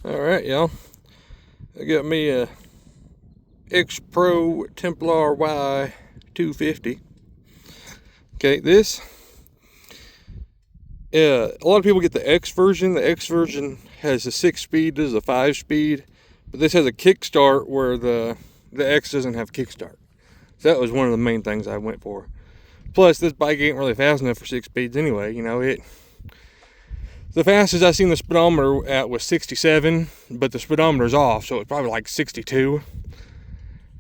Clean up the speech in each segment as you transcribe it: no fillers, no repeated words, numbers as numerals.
Alright, y'all. I got me a X Pro Templar Y 250. Okay, this, a lot of people get the X version. The X version has a 6-speed, this is a 5-speed, but this has a kickstart where the X doesn't have kickstart. So that was one of the main things I went for. Plus, this bike ain't really fast enough for 6 speeds anyway. You know, the fastest I seen the speedometer at was 67, but the speedometer's off, so it's probably like 62.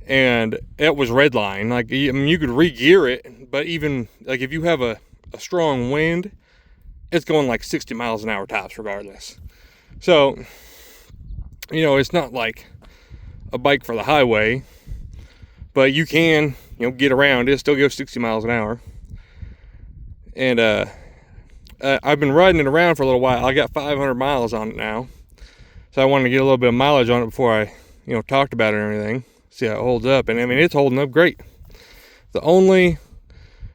And it was redline. Like, I mean, you could re-gear it, but even like if you have a strong wind, it's going like 60 miles an hour tops regardless. So, you know, it's not like a bike for the highway, but you can, you know, get around it. Still goes 60 miles an hour. And I've been riding it around for a little while. I got 500 miles on it now, so I wanted to get a little bit of mileage on it before I, you know, talked about it and everything. See how it holds up. And I mean, it's holding up great. The only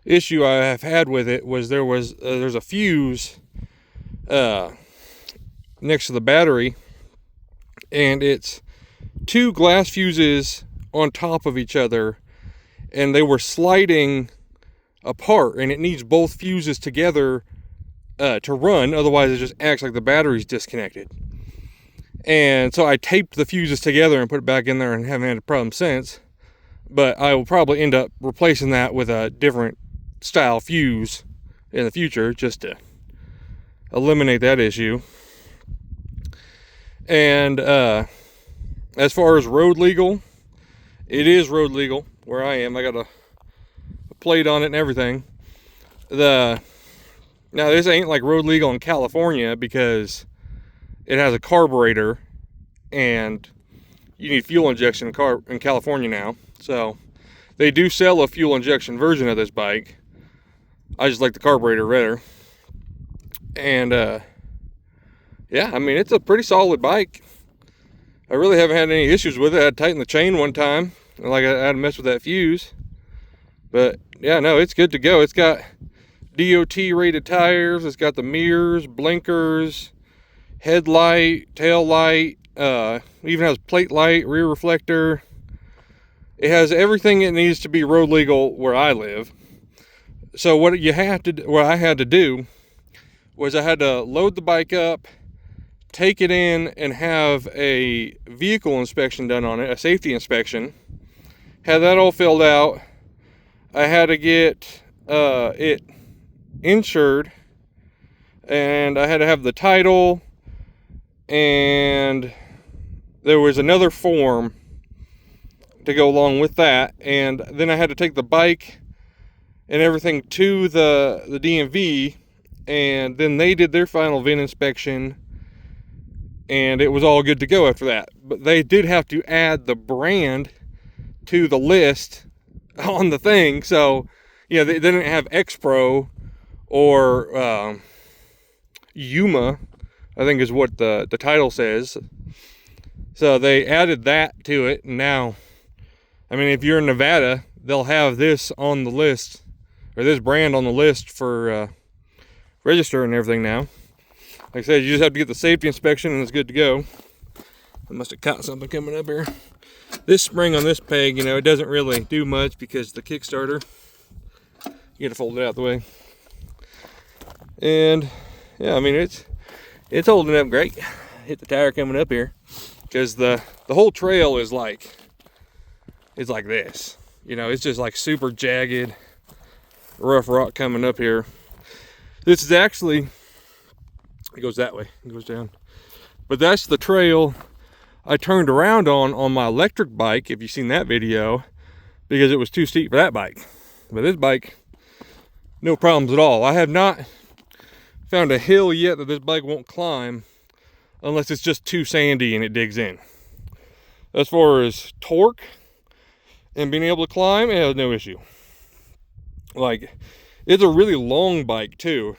issue I have had with it was there's a fuse next to the battery, and it's 2 glass fuses on top of each other, and they were sliding apart, and it needs both fuses together to run, otherwise it just acts like the battery's disconnected. And so I taped the fuses together and put it back in there, and haven't had a problem since. But I will probably end up replacing that with a different style fuse in the future, just to eliminate that issue. And as far as road legal, it is road legal where I am. I got a plate on it and everything. Now this ain't like road legal in California because it has a carburetor, and you need fuel injection in California now. So they do sell a fuel injection version of this bike. I just like the carburetor better. And yeah, I mean, it's a pretty solid bike. I really haven't had any issues with it. I had to tighten the chain one time, and like I had to mess with that fuse. But yeah, no, it's good to go. It's got DOT rated tires. It's got the mirrors, blinkers, headlight, tail light, even has plate light, rear reflector. It has everything it needs to be road legal where I live. So what I had to do was I had to load the bike up, take it in, and have a vehicle inspection done on it, a safety inspection. Had that all filled out. I had to get it insured, and I had to have the title, and there was another form to go along with that. And then I had to take the bike and everything to the DMV, and then they did their final VIN inspection, and it was all good to go after that. But they did have to add the brand to the list on the thing. So, you know, they didn't have X Pro or Yuma, I think is what the title says. So they added that to it, and now, I mean, if you're in Nevada, they'll have this on the list, or this brand on the list for register and everything now. Like I said, you just have to get the safety inspection and it's good to go. I must have caught something coming up here. This spring on this peg, you know, it doesn't really do much because the Kickstarter, you gotta fold it out the way. And yeah, I mean, it's holding up great. Hit the tire coming up here because the whole trail is like, it's like this. You know, it's just like super jagged, rough rock coming up here. This is actually, it goes that way, it goes down. But that's the trail I turned around on my electric bike, if you've seen that video, because it was too steep for that bike. But this bike, no problems at all. I have not found a hill yet that this bike won't climb unless it's just too sandy and it digs in. As far as torque and being able to climb, it has no issue. Like, it's a really long bike too,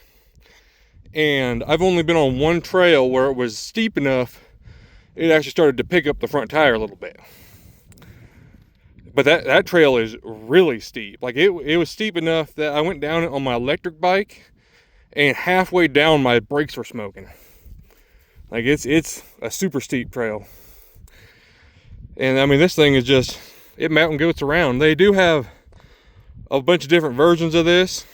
and I've only been on one trail where it was steep enough it actually started to pick up the front tire a little bit. But that trail is really steep. Like, it was steep enough that I went down it on my electric bike, and halfway down my brakes were smoking. Like it's a super steep trail. And I mean, this thing is just, it mountain goats around. They do have a bunch of different versions of this.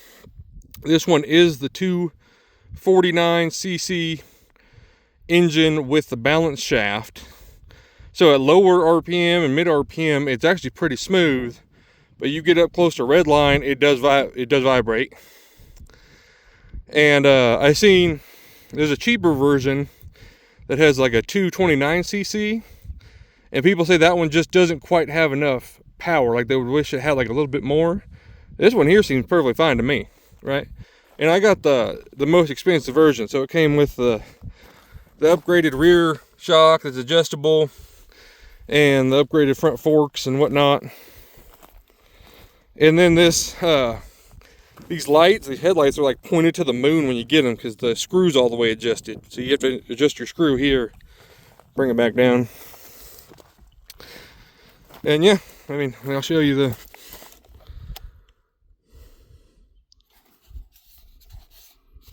This one is the 249cc engine with the balance shaft. So at lower RPM and mid RPM, it's actually pretty smooth. But you get up close to red line, it does vibrate. And I seen there's a cheaper version that has like a 229cc, and people say that one just doesn't quite have enough power. Like they would wish it had like a little bit more. This one here seems perfectly fine to me, right? And I got the most expensive version, so it came with the upgraded rear shock that's adjustable, and the upgraded front forks and whatnot. And then this, these headlights are like pointed to the moon when you get them, because the screw's all the way adjusted. So you have to adjust your screw here, bring it back down. And yeah, I mean, I'll show you the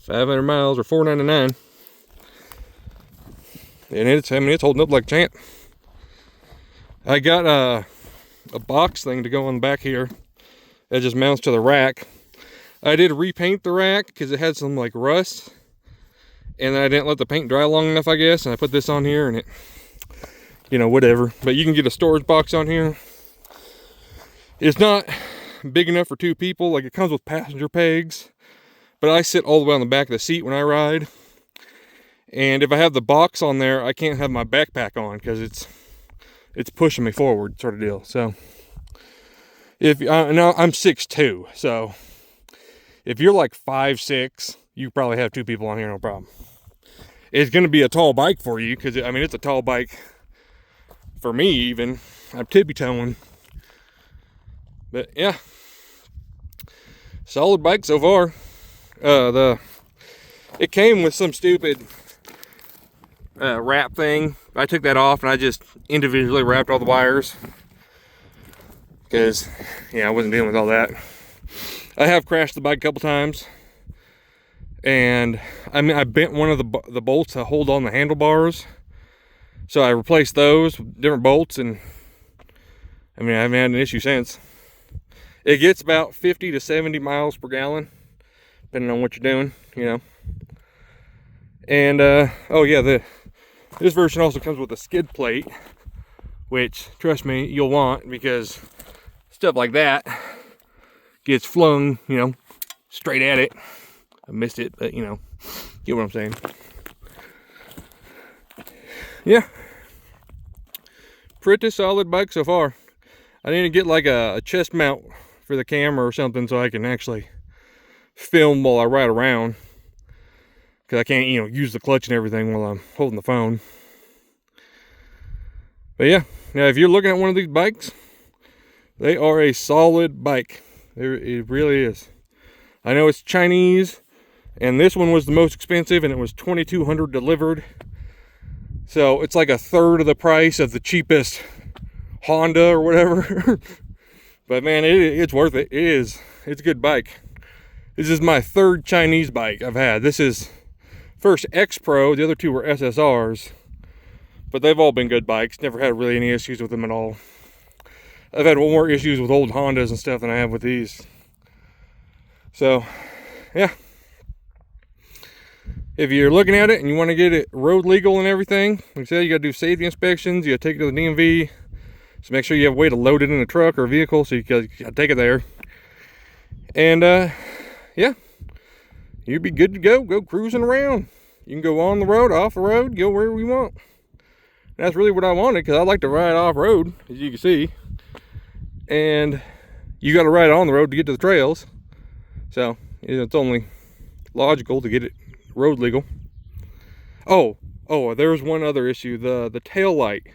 500 miles or 499. And it's holding up like a champ. I got a box thing to go on the back here that just mounts to the rack. I did repaint the rack because it had some like rust, and then I didn't let the paint dry long enough, I guess, and I put this on here, and it, you know, whatever. But you can get a storage box on here. It's not big enough for 2 people. Like, it comes with passenger pegs, but I sit all the way on the back of the seat when I ride. And if I have the box on there, I can't have my backpack on because it's pushing me forward, sort of deal. So if now I'm 6'2", so if you're like 5'6", you probably have 2 people on here, no problem. It's going to be a tall bike for you because I mean, it's a tall bike for me. Even I'm tippy-toeing, but yeah, solid bike so far. It came with some stupid wrap thing. I took that off and I just individually wrapped all the wires because, yeah, I wasn't dealing with all that. I have crashed the bike a couple times, and I mean, I bent one of the bolts to hold on the handlebars, so I replaced those with different bolts, and I mean, I haven't had an issue since. It gets about 50 to 70 miles per gallon depending on what you're doing, you know. And oh yeah, this version also comes with a skid plate, which, trust me, you'll want, because stuff like that gets flung, you know, straight at it. I missed it, but you know, get what I'm saying. Yeah, pretty solid bike so far. I need to get like a chest mount for the camera or something so I can actually film while I ride around, because I can't, you know, use the clutch and everything while I'm holding the phone. But yeah, now if you're looking at one of these bikes, they are a solid bike. It really is. I know it's Chinese, and this one was the most expensive, and it was $2,200 delivered. So it's like a third of the price of the cheapest Honda or whatever. But man, it's worth it. It's a good bike. This is my 3rd Chinese bike I've had. This is first X Pro, the other 2 were SSRs, but they've all been good bikes. Never had really any issues with them at all. I've had more issues with old Hondas and stuff than I have with these. So, yeah. If you're looking at it and you want to get it road legal and everything, like I said, you got to do safety inspections. You got to take it to the DMV. So make sure you have a way to load it in a truck or a vehicle, so you got to take it there. And yeah, you'd be good to go cruising around. You can go on the road, off the road, go wherever you want. That's really what I wanted, because I like to ride off road, as you can see. And you got to ride on the road to get to the trails. So it's only logical to get it road legal. Oh, there's one other issue, the tail light.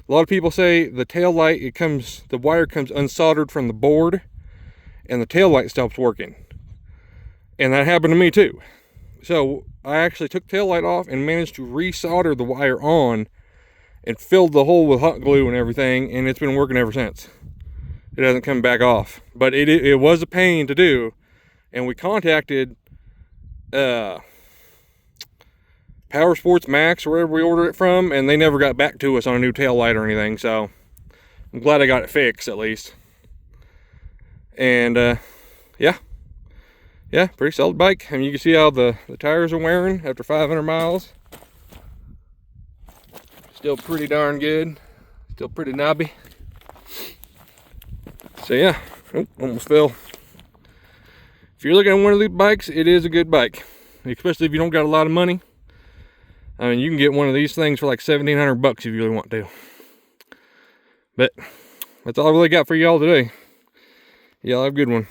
A lot of people say the tail light, the wire comes unsoldered from the board, and the tail light stops working. And that happened to me too. So I actually took the tail light off and managed to resolder the wire on and filled the hole with hot glue and everything, and it's been working ever since. It hasn't come back off, but it was a pain to do. And we contacted Power Sports Max, wherever we ordered it from, and they never got back to us on a new tail light or anything, so I'm glad I got it fixed at least. And yeah, pretty solid bike. I mean, you can see how the tires are wearing after 500 miles. Still pretty darn good, still pretty knobby. So yeah, almost fell. If you're looking at one of these bikes, it is a good bike, especially if you don't got a lot of money. I mean, you can get one of these things for like 1,700 bucks if you really want to. But that's all I really got for y'all today. Y'all have a good one.